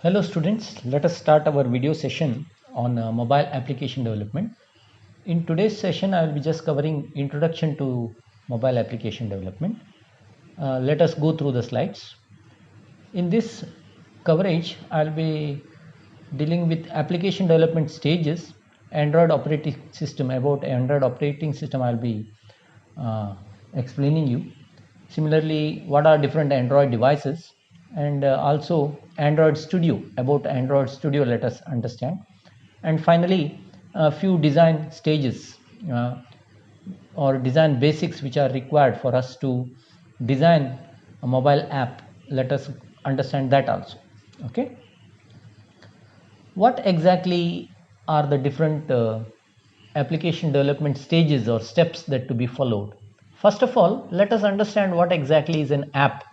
Hello students, let us start our video session on mobile application development. In today's session, I will be just covering introduction to mobile application development. Let us go through the slides. In this coverage, I will be dealing with application development stages, Android operating system. About Android operating system, I will be explaining you. Similarly, what are different Android devices, and also Android Studio. About Android Studio, let us understand. And finally, a few design stages or design basics which are required for us to design a mobile app. Let us understand that also. Okay. What exactly are the different application development stages or steps that to be followed? First of all, let us understand what exactly is an app.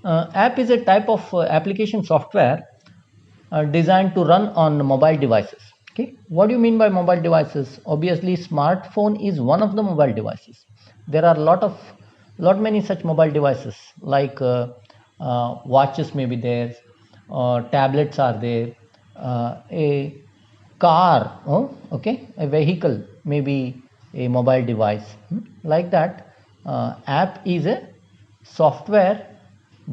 App is a type of application software designed to run on mobile devices. Okay, what do you mean by mobile devices? Obviously, smartphone is one of the mobile devices. There are lot many such mobile devices like watches may be there, tablets are there, a car, okay, a vehicle may be a mobile device. Like that, app is a software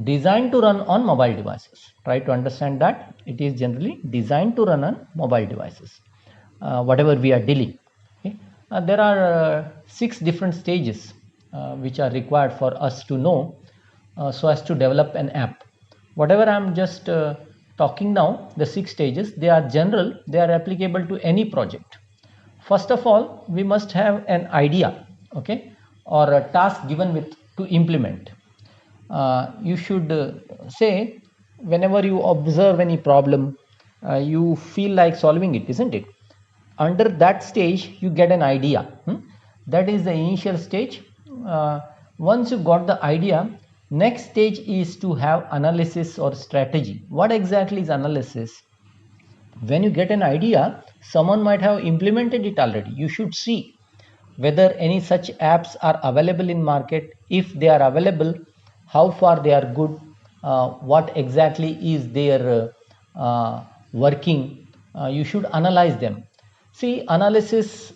designed to run on mobile devices. Try to understand that it is generally designed to run on mobile devices, whatever we are dealing. Okay? There are 6 different stages which are required for us to know so as to develop an app. Whatever I'm just talking now, the 6 stages, they are general, they are applicable to any project. First of all, we must have an idea, okay, or a task given with to implement. You should say whenever you observe any problem, you feel like solving it, isn't it? Under that stage, you get an idea. That is the initial stage. Once you got the idea, next stage is to have analysis or strategy. What exactly is analysis? When you get an idea, someone might have implemented it already. You should see whether any such apps are available in market. If they are available, how far they are good, what exactly is their working. You should analyze them. See, analysis,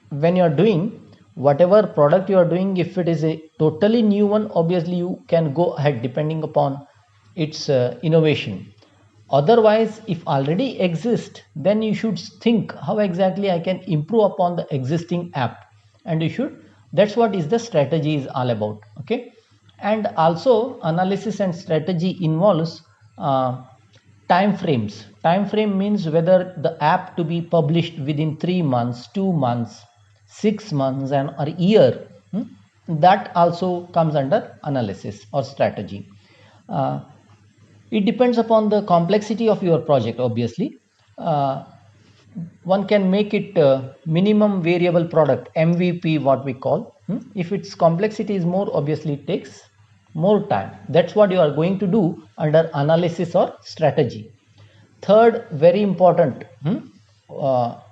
when you are doing whatever product you are doing, if it is a totally new one, obviously you can go ahead depending upon its innovation. Otherwise, if already exist, then you should think how exactly I can improve upon the existing app, and you should, that's what is the strategy is all about. Okay. And also analysis and strategy involves time frames. Time frame means whether the app to be published within 3 months, 2 months, 6 months, and or year. That also comes under analysis or strategy. It depends upon the complexity of your project. Obviously, one can make it minimum variable product, MVP, what we call. If its complexity is more, obviously it takes more time. That's what you are going to do under analysis or strategy. Third, very important,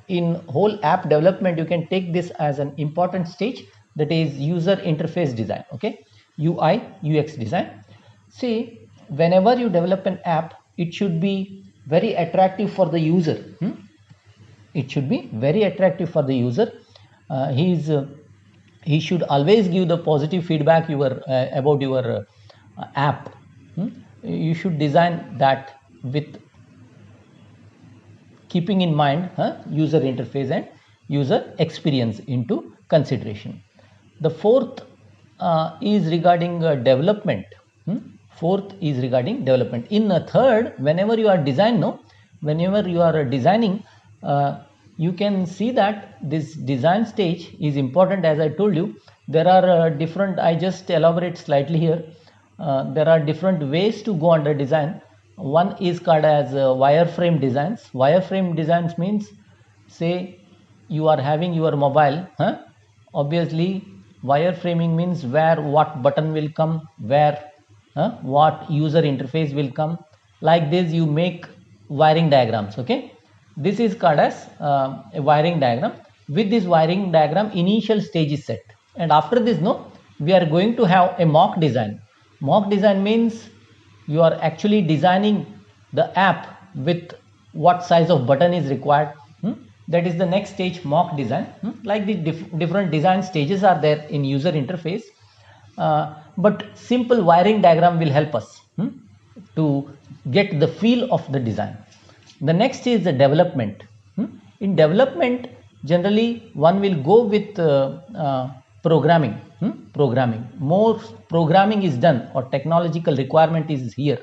in whole app development, you can take this as an important stage, that is user interface design. Okay, UI UX design. See, whenever you develop an app, it should be very attractive for the user. It should be very attractive for the user. He should always give the positive feedback about your app. You should design that with keeping in mind user interface and user experience into consideration. The fourth is regarding development. Fourth is regarding development. In a third, whenever you are designing, you can see that this design stage is important. As I told you, there are different, I just elaborate slightly here. There are different ways to go under design. One is called as wireframe designs. Wireframe designs means, say you are having your mobile, obviously wireframing means where what button will come, where what user interface will come. Like this you make wiring diagrams. Okay, this is called as a wiring diagram. With this wiring diagram, initial stage is set, and after this, we are going to have a mock design. Mock design means you are actually designing the app with what size of button is required. That is the next stage, mock design. Like the different design stages are there in user interface, but simple wiring diagram will help us to get the feel of the design. The next is the development. In development, generally one will go with programming. More programming is done, or technological requirement is here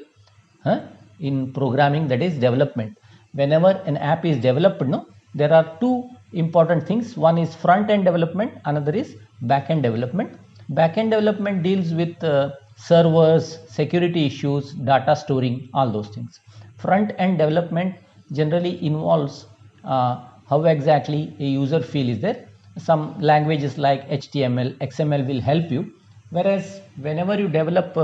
in programming, that is development. Whenever an app is developed, there are two important things. One is front end development, another is back end development. Back end development deals with servers, security issues, data storing, all those things. Front end development generally involves how exactly a user feel is there. Some languages like HTML, XML will help you, whereas whenever you develop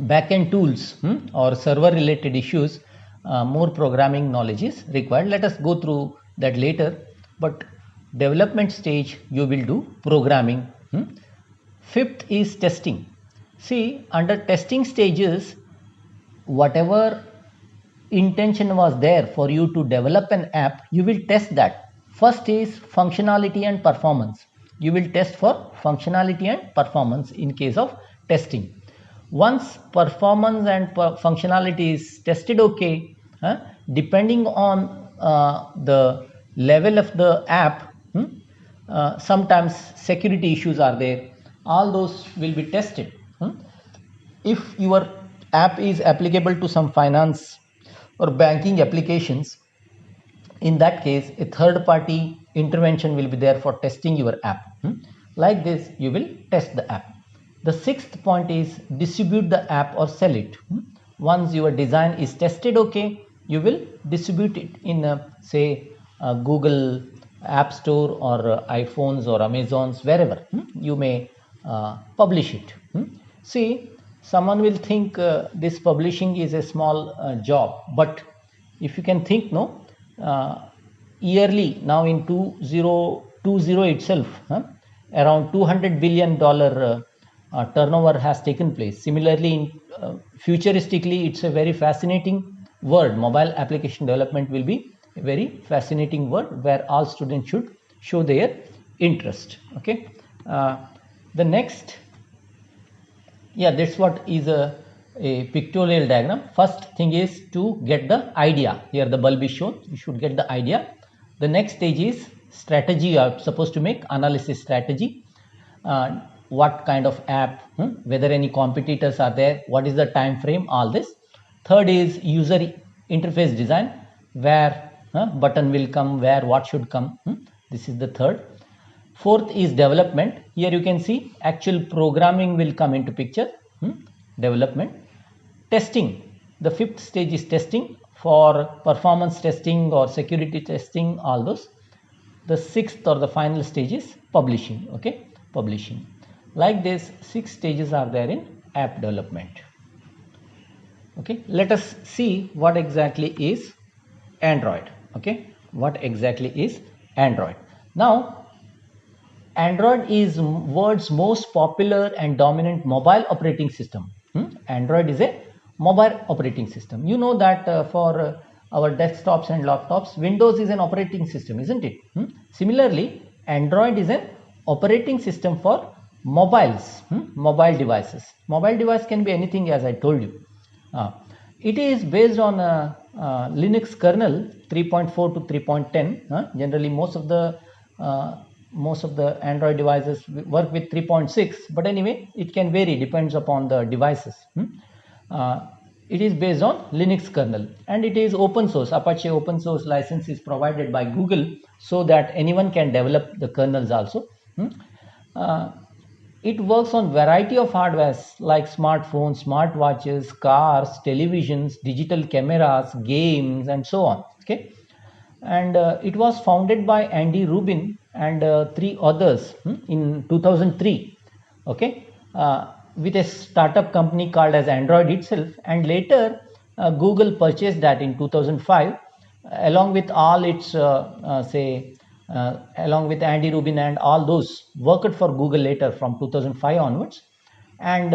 backend tools or server related issues, more programming knowledge is required. Let us go through that later, but development stage you will do programming. Fifth is testing. See, under testing stages, whatever intention was there for you to develop an app, you will test that. First is functionality and performance. You will test for functionality and performance in case of testing. Once performance and functionality is tested okay, depending on the level of the app, sometimes security issues are there. All those will be tested. If your app is applicable to some finance or banking applications, in that case a third party intervention will be there for testing your app. Like this you will test the app. The sixth point is distribute the app or sell it. Once your design is tested okay, you will distribute it in say Google App Store or iPhones or Amazons, wherever you may publish it. See, someone will think this publishing is a small job, but if you can think, yearly now in 2020 itself, around $200 billion turnover has taken place. Similarly, futuristically, it's a very fascinating word. Mobile application development will be a very fascinating word where all students should show their interest. Okay. The next, that's what is a pictorial diagram. First thing is to get the idea. Here the bulb is shown. You should get the idea. The next stage is strategy. You are supposed to make analysis strategy. What kind of app, whether any competitors are there, what is the time frame, all this. Third is user interface design, where button will come, where what should come. This is the third. Fourth is development. Here you can see actual programming will come into picture. Development. Testing. The fifth stage is testing, for performance testing or security testing, all those. The sixth or the final stage is publishing. Okay, publishing. Like this, 6 stages are there in app development. Okay, let us see what exactly is Android. Okay, what exactly is Android? Now, Android is world's most popular and dominant mobile operating system. Android is a mobile operating system. You know that for our desktops and laptops, Windows is an operating system, isn't it? Similarly, Android is an operating system for mobiles, mobile devices. Mobile device can be anything, as I told you. It is based on Linux kernel 3.4 to 3.10. Generally, most of the Android devices work with 3.6, but anyway, it can vary, depends upon the devices. It is based on Linux kernel, and it is open source. Apache open source license is provided by Google, so that anyone can develop the kernels also. It works on variety of hardwares like smartphones, smartwatches, cars, televisions, digital cameras, games, and so on. Okay, and it was founded by Andy Rubin and 3 others in 2003. Okay, with a startup company called as Android itself, and later Google purchased that in 2005, along with all its along with Andy Rubin and all those worked for Google later from 2005 onwards. And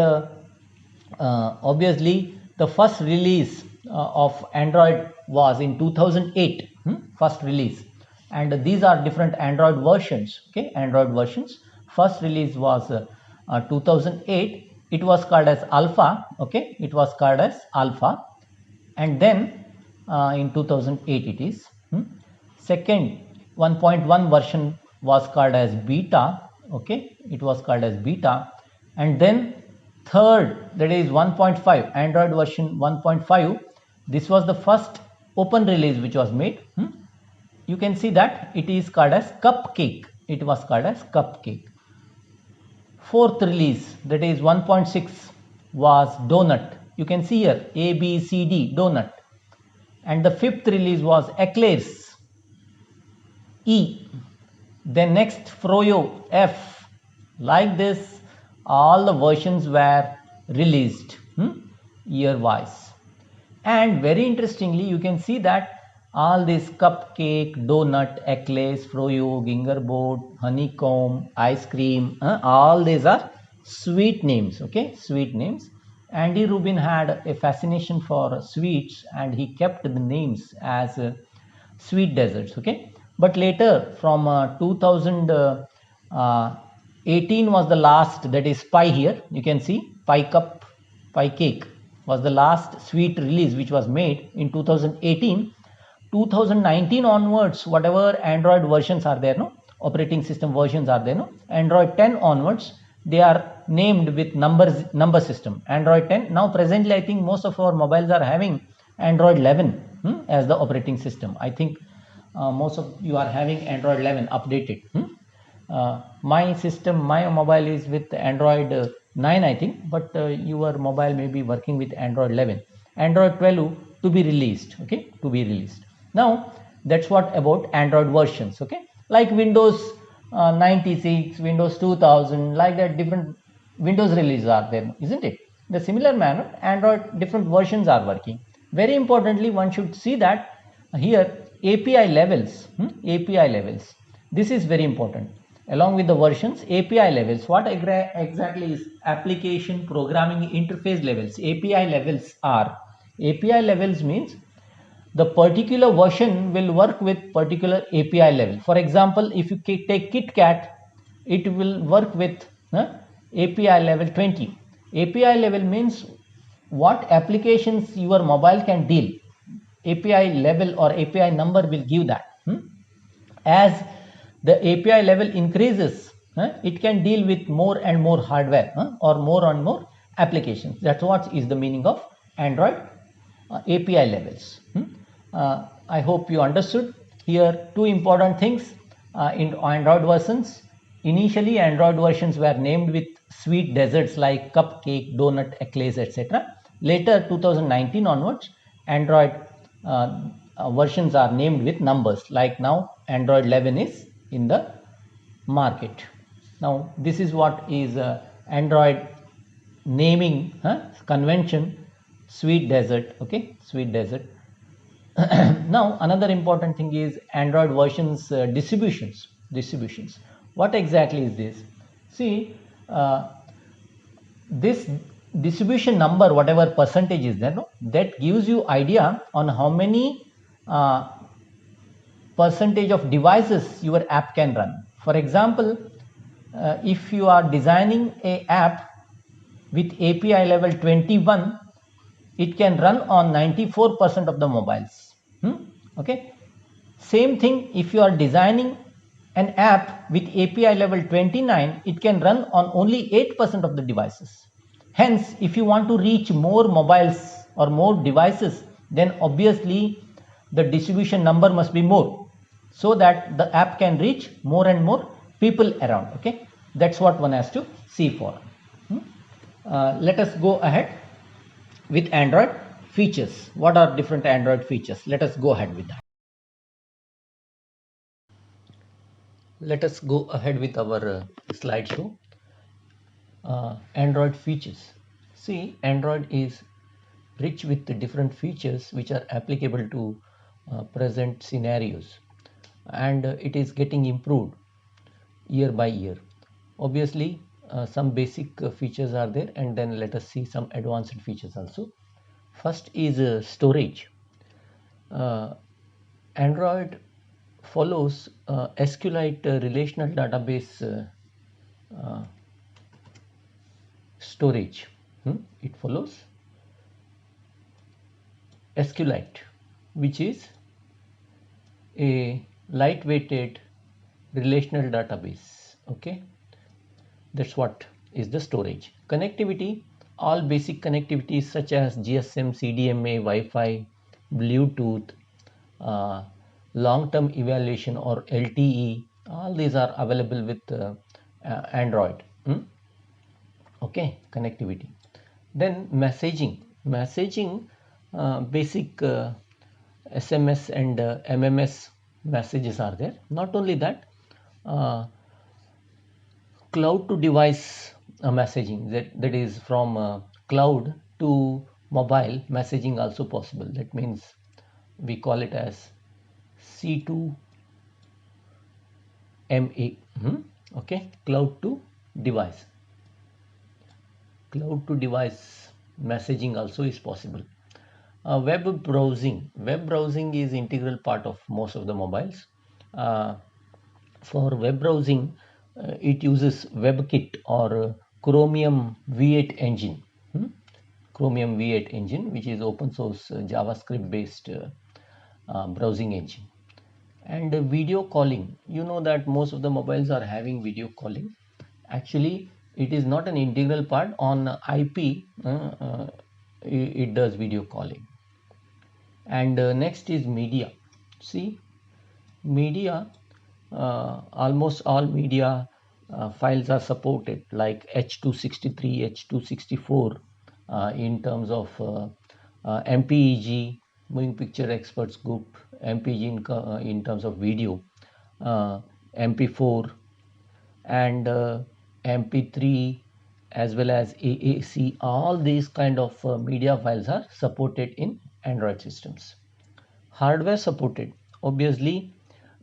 obviously the first release of Android was in 2008, first release, and these are different Android versions. Okay, Android versions. First release was 2008. It was called as Alpha. Okay, it was called as Alpha, and then in 2008 it is. Second 1.1 version was called as Beta. Okay, it was called as Beta, and then third, that is 1.5, Android version 1.5. This was the first open release which was made. You can see that it is called as Cupcake. It was called as Cupcake. Fourth release, that is 1.6, was Donut. You can see here A, B, C, D, Donut. And the fifth release was Eclairs, E. Then next Froyo, F. Like this, all the versions were released year wise. And very interestingly, you can see that all this Cupcake, Donut, Eclairs, Froyo, Gingerbread, Honeycomb, Ice Cream, all these are sweet names. Okay, sweet names. Andy Rubin had a fascination for sweets, and he kept the names as sweet desserts. Okay, but later from 2018 was the last, that is Pie. Here you can see Pie Cup, Pie Cake was the last sweet release which was made in 2018. 2019 onwards, whatever Android versions are there, no operating system versions are there, no Android 10 onwards, they are named with number system. Android 10 now presently, I think most of our mobiles are having Android 11 as the operating system. I think most of you are having Android 11 updated. My system, my mobile is with Android 9, I think, but your mobile may be working with Android 11. Android 12 to be released. Okay, to be released. Now that's what about Android versions. Okay, like Windows 96, Windows 2000, like that, different Windows releases are there, isn't it? The similar manner, Android different versions are working. Very importantly, one should see that here API levels, API levels. This is very important. Along with the versions, API levels. What exactly is application programming interface levels? API levels are. API levels means the particular version will work with particular API level. For example, if you take KitKat, it will work with API level 20. API level means what applications your mobile can deal. API level or API number will give that. As the API level increases, it can deal with more and more hardware or more and more applications. That's what is the meaning of Android API levels. I hope you understood. Here two important things in Android versions. Initially, Android versions were named with sweet desserts like Cupcake, Donut, Eclairs, etc. Later, 2019 onwards, Android versions are named with numbers. Like now, Android 11 is in the market. Now, this is what is Android naming convention. Sweet desert. Okay, sweet desert. Now another important thing is Android versions distributions. What exactly is this? See, this distribution number, whatever percentage is there, no, that gives you idea on how many percentage of devices your app can run. For example, if you are designing a app with API level 21, it can run on 94% of the mobiles. Okay, same thing if you are designing an app with API level 29, it can run on only 8% of the devices. Hence, if you want to reach more mobiles or more devices, then obviously the distribution number must be more, so that the app can reach more and more people around. Okay, that's what one has to see for. Let us go ahead with Android features. What are different Android features? Let us go ahead with that. Let us go ahead with our slideshow. Android features. See, Android is rich with the different features which are applicable to present scenarios, and it is getting improved year by year. Obviously, some basic features are there, and then let us see some advanced features also. First is storage. Android follows SQLite relational database storage. It follows SQLite, which is a lightweighted relational database. Okay, that's what is the storage. Connectivity, all basic connectivities such as GSM, CDMA, Wi-Fi, Bluetooth, uh, long-term evaluation or LTE, all these are available with Android. Okay, connectivity. Then messaging, basic SMS and MMS messages are there. Not only that, uh, cloud to device messaging, that is from cloud to mobile messaging also possible. That means we call it as C2MA. Okay, cloud to device messaging also is possible. Web browsing is integral part of most of the mobiles. For web browsing, it uses WebKit or Chromium V8 engine. Chromium V8 engine, which is open source JavaScript based browsing engine. And video calling, you know that most of the mobiles are having video calling. Actually, it is not an integral part. On IP, it does video calling. And next is media. See, media, almost all media files are supported, like H263, H264 in terms of MPEG, Moving Picture Experts Group, MPEG in terms of video, MP4 and MP3 as well as AAC. All these kind of media files are supported in Android systems. Hardware supported, obviously.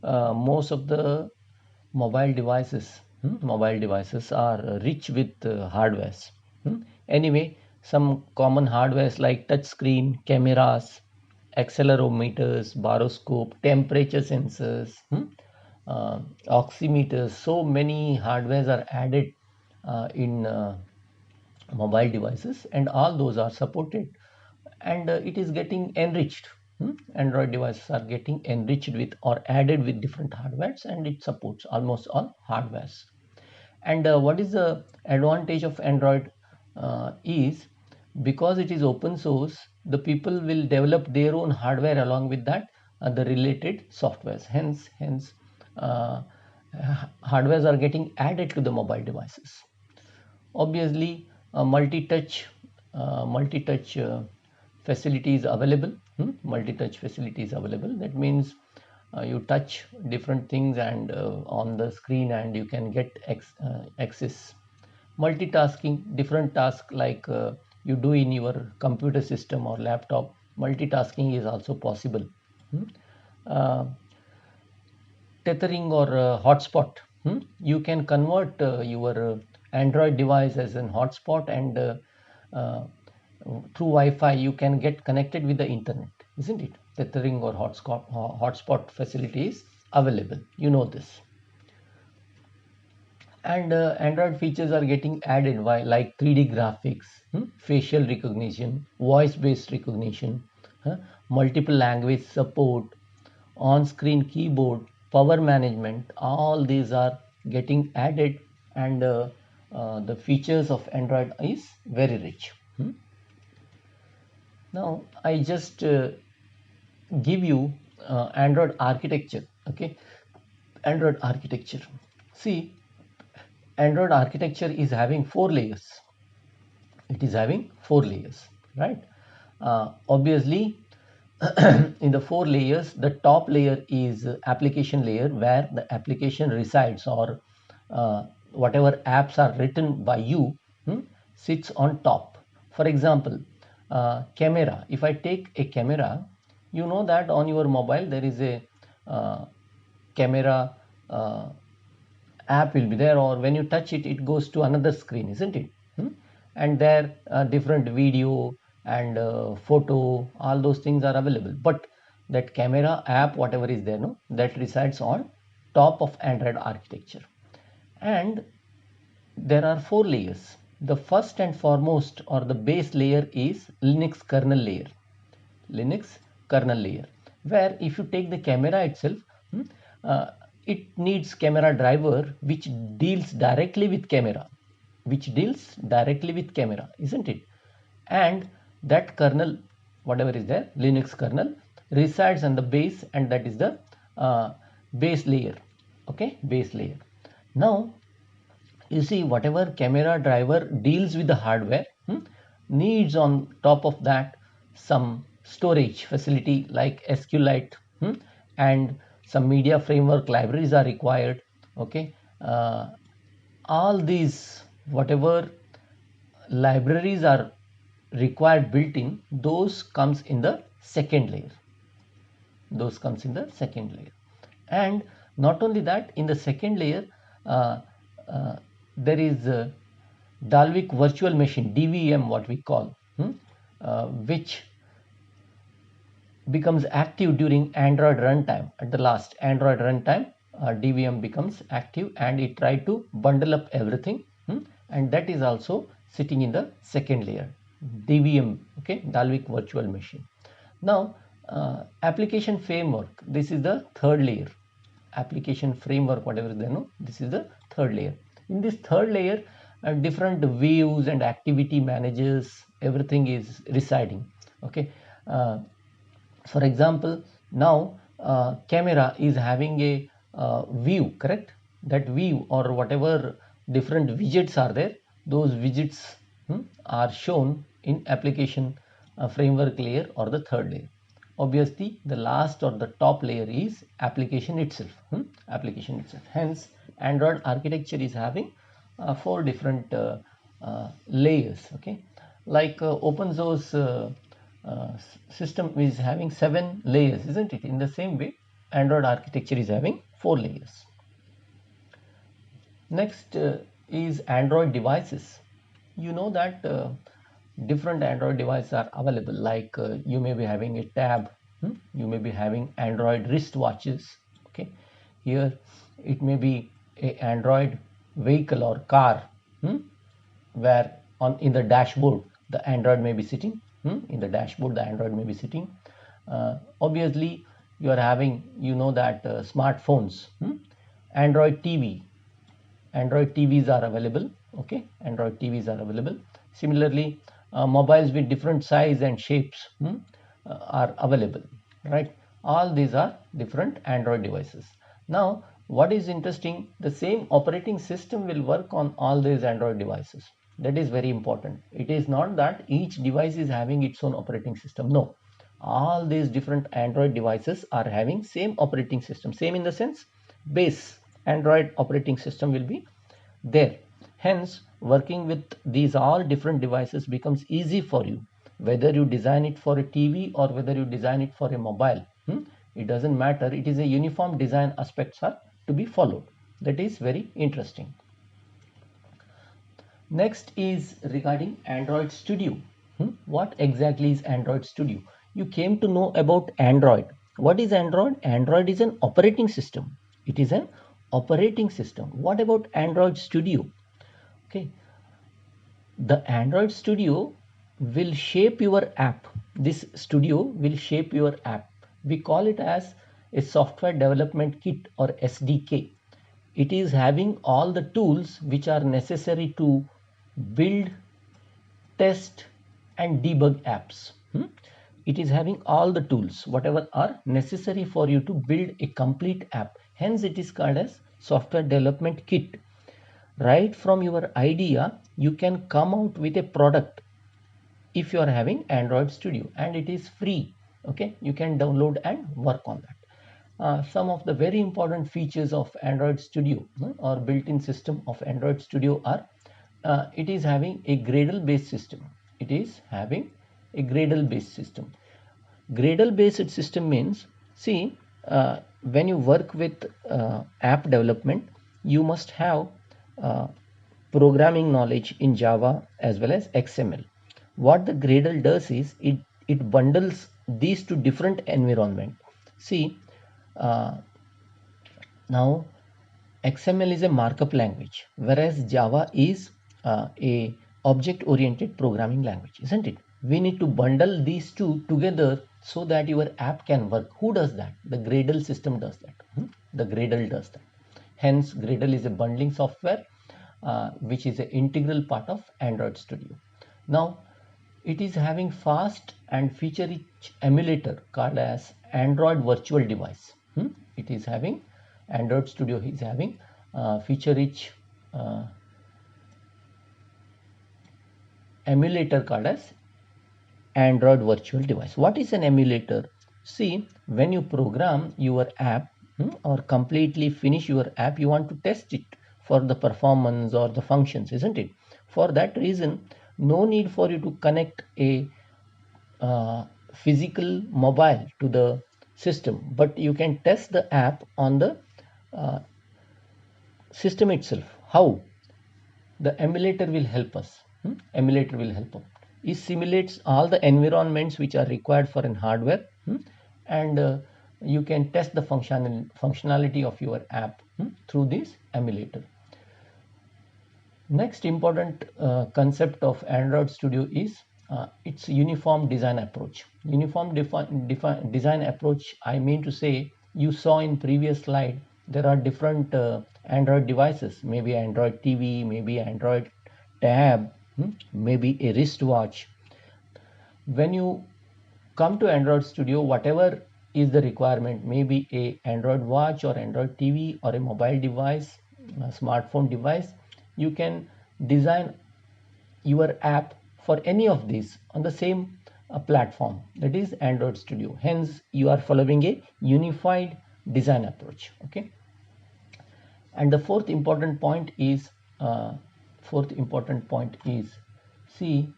Most of the mobile devices are rich with hardwares. Anyway, some common hardwares like touch screen, cameras, accelerometers, baroscope, temperature sensors, oximeters. So many hardwares are added in mobile devices, and all those are supported, and it is getting enriched. Android devices are getting enriched with or added with different hardwares, and it supports almost all hardwares. And what is the advantage of Android is, because it is open source, the people will develop their own hardware along with that, the related softwares. Hence, uh, hardwares are getting added to the mobile devices. Obviously, multi-touch facility is available. Multi-touch facility is available. That means you touch different things and on the screen, and you can get access. Multitasking, different tasks like you do in your computer system or laptop. Multitasking is also possible. Uh, Tethering or hotspot. You can convert your Android device as an hotspot, and through Wi-Fi you can get connected with the internet, isn't it? Tethering or hotspot facilities available. You know this. And Android features are getting added like 3D graphics, facial recognition, voice-based recognition, multiple language support, on-screen keyboard, power management. All these are getting added, and the features of Android is very rich. Now I just give you Android architecture. Okay, Android architecture. See, Android architecture is having 4 layers. It is having 4 layers, right? Obviously, in the 4 layers, the top layer is application layer, where the application resides, or whatever apps are written by you sits on top. For example, camera. If I take a camera, you know that on your mobile there is a camera app will be there, or when you touch it, it goes to another screen, isn't it? And there different video and photo, all those things are available. But that camera app, whatever is there, no, that resides on top of Android architecture. And there are 4 layers. The first and foremost or the base layer is Linux kernel layer. Linux kernel layer, where if you take the camera itself, uh, it needs camera driver which deals directly with camera, isn't it? And that kernel, whatever is there, Linux kernel, resides on the base, and that is the base layer. Okay, base layer. Now you see, whatever camera driver deals with the hardware, needs on top of that some storage facility like SQLite, and some media framework libraries are required. Okay, all these whatever libraries are required built in, those comes in the second layer. And not only that, in the second layer, there is Dalvik virtual machine, DVM, what we call, which becomes active during Android runtime. At the last Android runtime, DVM becomes active, and it tries to bundle up everything, and that is also sitting in the second layer, DVM. Okay, Dalvik virtual machine. Now application framework, this is the third layer. Application framework, whatever they know, this is the third layer. In this third layer, different views and activity managers, everything is residing. Okay, for example, now camera is having a view, correct? That view or whatever different widgets are there, those widgets are shown in application framework layer or the third layer. Obviously, the last or the top layer is application itself. Hence, Android architecture is having 4 different layers. Okay, like open source system is having 7 layers, isn't it? In the same way, Android architecture is having 4 layers. Next is Android devices. You know that different Android devices are available, like you may be having a tab, you may be having Android wristwatches. Okay, here it may be a Android vehicle or car, where in the dashboard the Android may be sitting. In the dashboard the Android may be sitting. Obviously, you are having, you know that smartphones, Android TV. Android TVs are available. Okay, Android TVs are available. Similarly, mobiles with different size and shapes are available, right? All these are different Android devices. Now, what is interesting, the same operating system will work on all these Android devices. That is very important. It is not that each device is having its own operating system. No, all these different Android devices are having same operating system. Same in the sense, base Android operating system will be there. Hence, working with these all different devices becomes easy for you, whether you design it for a TV or whether you design it for a mobile. It doesn't matter. It is a uniform design aspects are to be followed. That is very interesting. Next is regarding Android Studio. What exactly is Android Studio? You came to know about Android. What is Android? Android is an operating system. It is an operating system. What about Android Studio? Okay, the Android Studio will shape your app. This studio will shape your app. We call it as a software development kit or SDK. It is having all the tools which are necessary to build, test and debug apps. It is having all the tools whatever are necessary for you to build a complete app. Hence it is called as software development kit. Right from your idea, you can come out with a product if you are having Android Studio, and it is free. Okay, you can download and work on that. Some of the very important features of Android Studio or built-in system of Android Studio are it is having a Gradle based system. It is having a Gradle based system. Gradle based system means, see, when you work with app development, you must have programming knowledge in Java as well as XML. what the Gradle does is it bundles these two different environment. See, now XML is a markup language, whereas Java is a object-oriented programming language, isn't it? We need to bundle these two together so that your app can work. Who does that? The Gradle system does that. The Gradle does that. Hence, Gradle is a bundling software which is an integral part of Android Studio. Now, it is having fast and feature-rich emulator called as Android Virtual Device. It is having Android Studio is having feature-rich emulator called as Android Virtual Device. What is an emulator? See, when you program your app or completely finish your app, you want to test it for the performance or the functions, isn't it? For that reason, no need for you to connect a physical mobile to the system, but you can test the app on the system itself. How? The emulator will help us. Emulator will help us. It simulates all the environments which are required for an hardware, and you can test the functionality of your app through this emulator. Next important concept of Android Studio is its uniform design approach. Uniform design approach, I mean to say, you saw in previous slide, there are different Android devices, maybe Android TV, maybe Android tab, maybe a wristwatch. When you come to Android Studio, whatever is the requirement, maybe a Android watch or Android TV or a mobile device, a smartphone device, you can design your app for any of these on the same platform, that is Android Studio. Hence, you are following a unified design approach. Okay. And the fourth important point is see,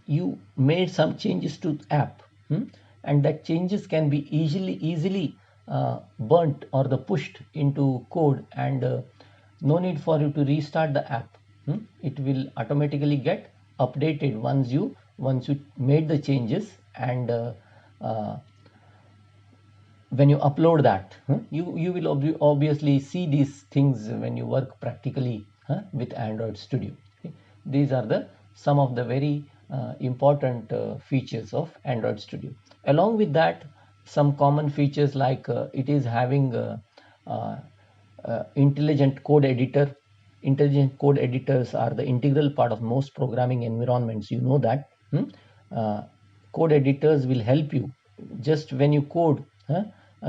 you made some changes to app, and that changes can be easily burnt or the pushed into code, and no need for you to restart the app. It will automatically get updated once you made the changes, and when you upload that, you will obviously see these things when you work practically with Android Studio. Okay? These are the some of the very important features of Android Studio. Along with that, some common features like it is having intelligent code editor. Intelligent code editors are the integral part of most programming environments. You know that. Code editors will help you. Just when you code,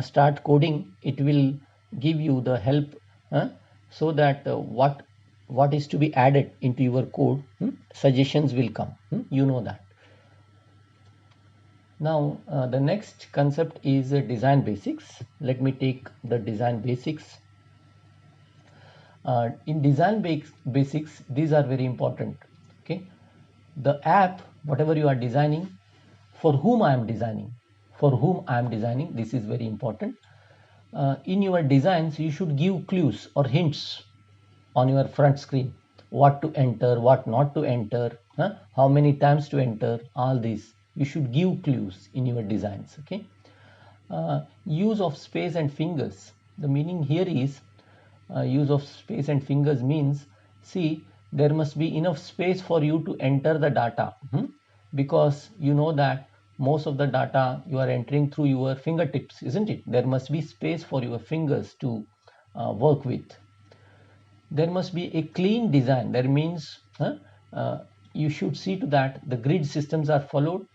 start coding, it will give you the help so that what is to be added into your code, suggestions will come. You know that. Now the next concept is design basics. Let me take the design basics. In design basics, these are very important. Okay, the app, whatever you are designing, for whom I am designing, this is very important. In your designs, you should give clues or hints on your front screen, what to enter, what not to enter, how many times to enter, all these. You should give clues in your designs. Okay. Use of space and fingers. The meaning here is use of space and fingers means, see, there must be enough space for you to enter the data, because you know that most of the data you are entering through your fingertips, isn't it? There must be space for your fingers to work with. There must be a clean design. That means you should see to that the grid systems are followed,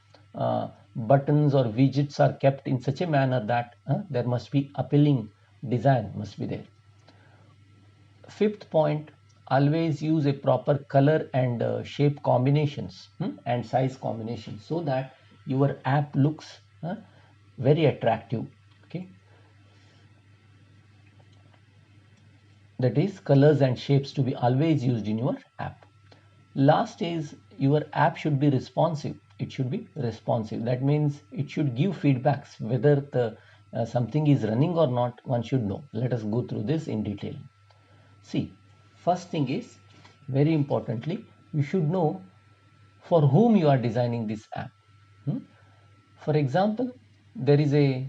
buttons or widgets are kept in such a manner that there must be appealing design must be there. Fifth point, always use a proper color and shape combinations and size combinations so that your app looks very attractive. Okay, that is, colors and shapes to be always used in your app. Last is, your app should be responsive. It should be responsive. That means it should give feedbacks whether the something is running or not. One should know. Let us go through this in detail. See, first thing is, very importantly, you should know for whom you are designing this app. For example, there is a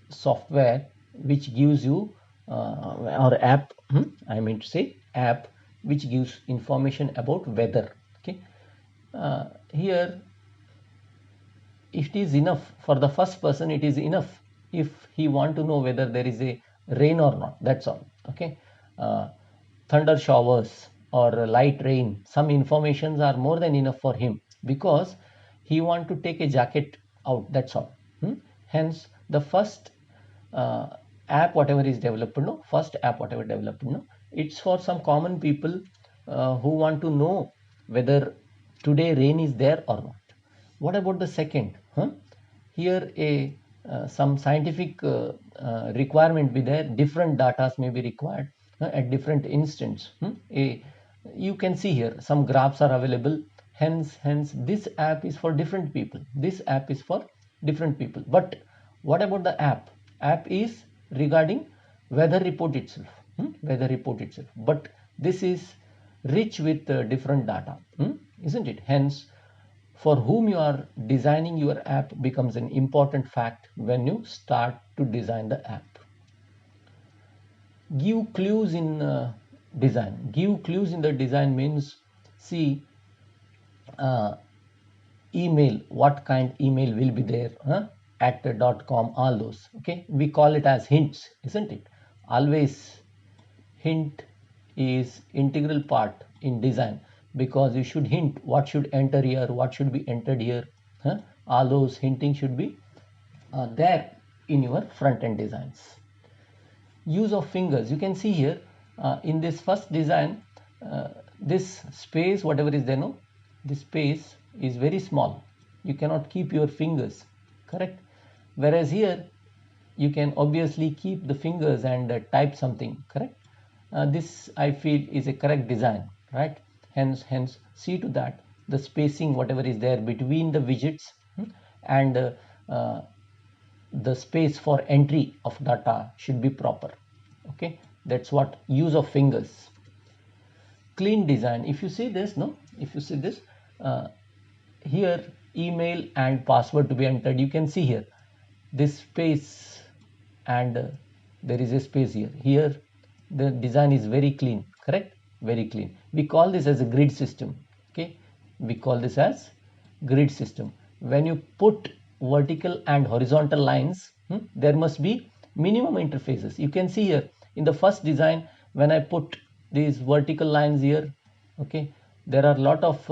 software which gives you or app, I mean to say app which gives information about weather. Okay, here it is enough for the first person. It is enough if he want to know whether there is a rain or not. That's all. Okay, uh, thunder showers or light rain. Some informations are more than enough for him because he want to take a jacket out. That's all. Hence, the first uh, app whatever is developed, no, first app whatever developed, no, it's for some common people who want to know whether today rain is there or not. What about the second? Here a some scientific requirement be there. Different datas may be required at different instants. You can see here some graphs are available. Hence this app is for different people. This app is for different people. But what about the app? App is regarding weather report itself. Weather report itself. But this is rich with different data, isn't it? Hence, for whom you are designing your app becomes an important fact when you start to design the app. Give clues in design. Give clues in the design means, see, uh, email, what kind email will be there, at .com, all those. Okay, we call it as hints, isn't it? Always hint is integral part in design because you should hint what should enter here, what should be entered here. All those hinting should be there in your front end designs. Use of fingers, you can see here in this first design, this space whatever is there, no, this space is very small. You cannot keep your fingers, correct? Whereas here you can obviously keep the fingers and type something, correct? This I feel is a correct design, right? Hence see to that the spacing whatever is there between the widgets and uh, the space for entry of data should be proper. Okay, that's what use of fingers. Clean design, if you see this, no, if you see this, here email and password to be entered, you can see here this space and there is a space here the design is very clean, correct? Very clean. We call this as a grid system. Okay, we call this as grid system. When you put vertical and horizontal lines, there must be minimum interfaces. You can see here in the first design when I put these vertical lines here, okay, there are a lot of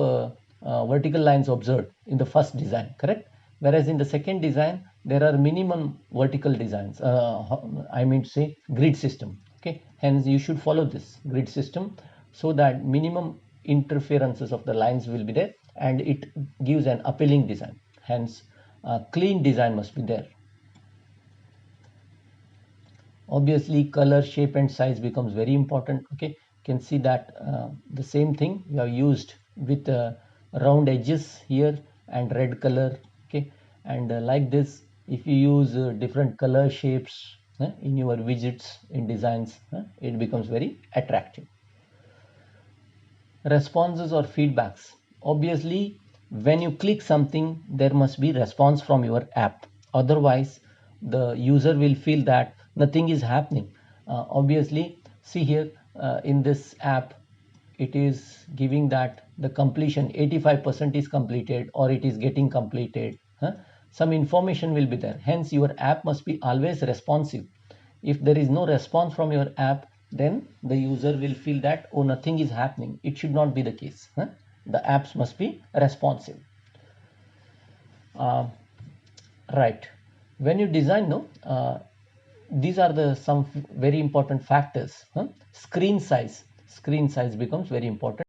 vertical lines observed in the first design, correct? Whereas in the second design there are minimum vertical designs, I mean to say grid system. Okay, hence you should follow this grid system so that minimum interferences of the lines will be there and it gives an appealing design. Hence clean design must be there. Obviously color, shape and size becomes very important. Okay, you can see that the same thing we have used with round edges here and red color. Okay, and like this if you use different color shapes in your widgets in designs, it becomes very attractive. Responses or feedbacks, obviously when you click something there must be response from your app, otherwise the user will feel that nothing is happening. Obviously see here in this app it is giving that the completion 85% is completed or it is getting completed. Some information will be there, hence your app must be always responsive. If there is no response from your app, then the user will feel that, oh, nothing is happening. It should not be the case. The apps must be responsive. Right, when you design, no, these are the some very important factors. Screen size becomes very important.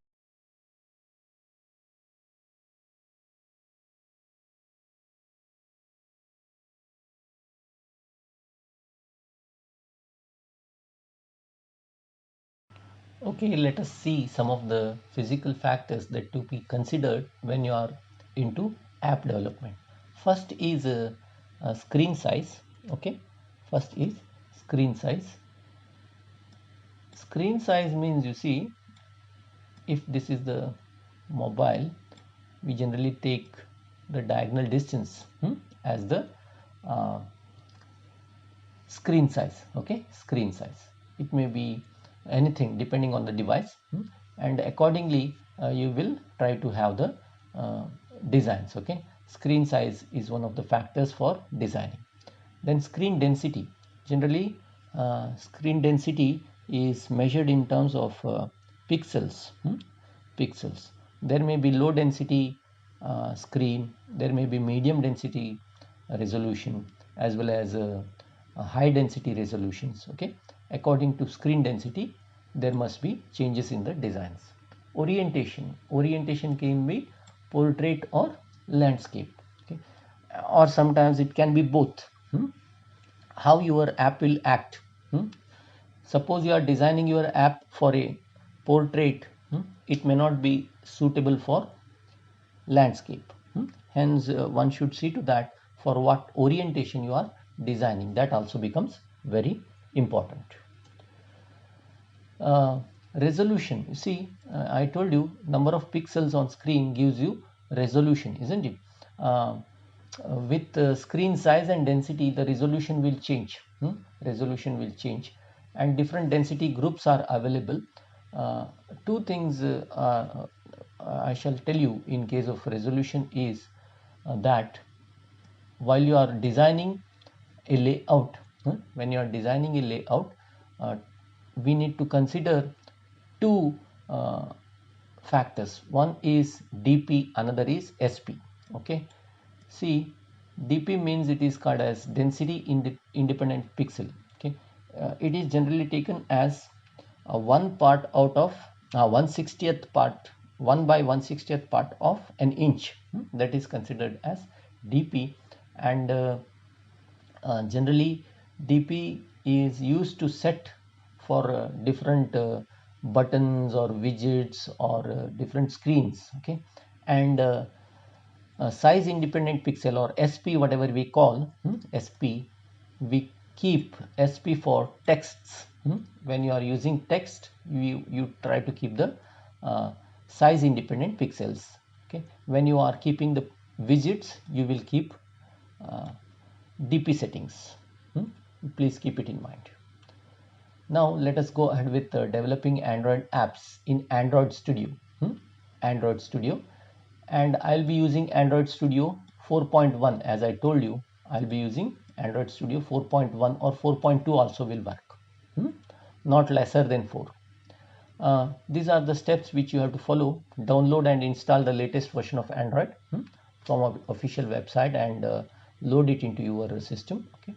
Okay, let us see some of the physical factors that to be considered when you are into app development. First is screen size. Okay, first is screen size. Screen size means, you see, if this is the mobile, we generally take the diagonal distance as the uh, screen size. Okay, screen size. It may be anything depending on the device, and accordingly you will try to have the uh, designs. Okay, screen size is one of the factors for designing. Then screen density. Generally, screen density is measured in terms of pixels. Pixels. There may be low density screen, there may be medium density resolution, as well as high density resolutions. Okay, according to screen density, there must be changes in the designs. Orientation can be portrait or landscape. Okay, or sometimes it can be both. How your app will act. Suppose you are designing your app for a portrait, it may not be suitable for landscape. Hence, one should see to that for what orientation you are designing. That also becomes very important. Resolution. You see, I told you number of pixels on screen gives you resolution, isn't it? With screen size and density, the resolution will change. Resolution will change, and different density groups are available. Two things I shall tell you in case of resolution is that while you are designing a layout, when you are designing a layout, we need to consider two factors. One is DP, another is SP. Okay, see, DP means it is called as density independent pixel. Okay, it is generally taken as one part out of 1/60th part, 1 by 1/60th part of an inch. That is considered as DP, and generally DP is used to set for different buttons or widgets or different screens. Okay, and size independent pixel or SP, whatever we call SP, we keep SP for texts. When you are using text, you try to keep the size independent pixels. Okay, when you are keeping the widgets, you will keep DP settings. Please keep it in mind. Now let us go ahead with developing Android apps in Android Studio. Android Studio, and I'll be using Android Studio 4.1. As I told you, I'll be using Android Studio 4.1 or 4.2 also will work. Not lesser than 4. These are the steps which you have to follow. Download and install the latest version of Android from our official website and load it into your system. Okay.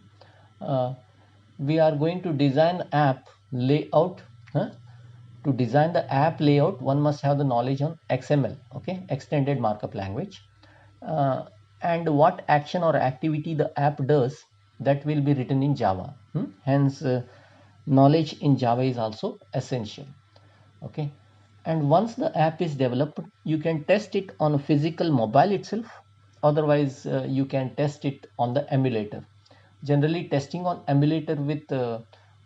We are going to design app layout. To design the app layout, one must have the knowledge on XML, okay, extended markup language, and what action or activity the app does, that will be written in Java. Hence, knowledge in Java is also essential. Okay, and once the app is developed, you can test it on a physical mobile itself. Otherwise, you can test it on the emulator. Generally, testing on emulator with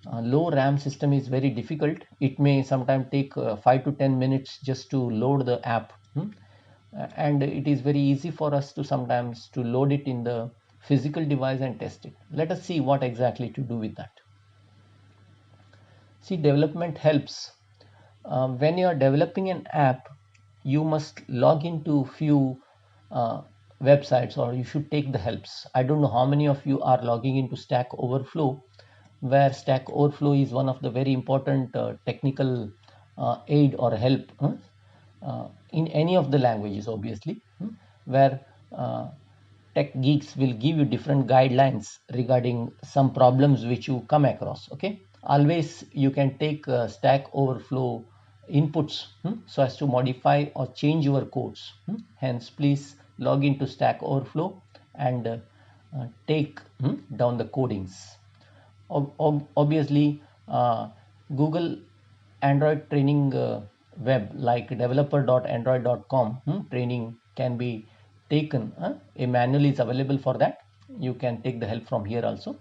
low RAM system is very difficult. It may sometimes take 5 to 10 minutes just to load the app, and it is very easy for us to sometimes to load it in the physical device and test it. Let us see what exactly to do with that. See, development helps. When you are developing an app, you must log into few websites, or you should take the helps. I don't know how many of you are logging into Stack Overflow, where Stack Overflow is one of the very important technical aid or help in any of the languages, obviously, where tech geeks will give you different guidelines regarding some problems which you come across. Okay, always you can take Stack Overflow inputs so as to modify or change your codes. Hence, please log into Stack Overflow and take down the codings. Obviously, Google Android training web like developer.android.com training can be taken. A manual is available for that. You can take the help from here also,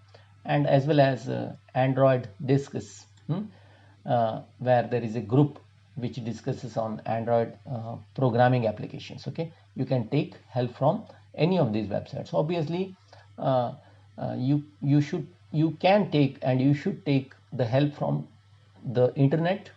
and as well as Android Discs, where there is a group which discusses on Android programming applications. Okay, you can take help from any of these websites. Obviously, you can take and you should take the help from the internet,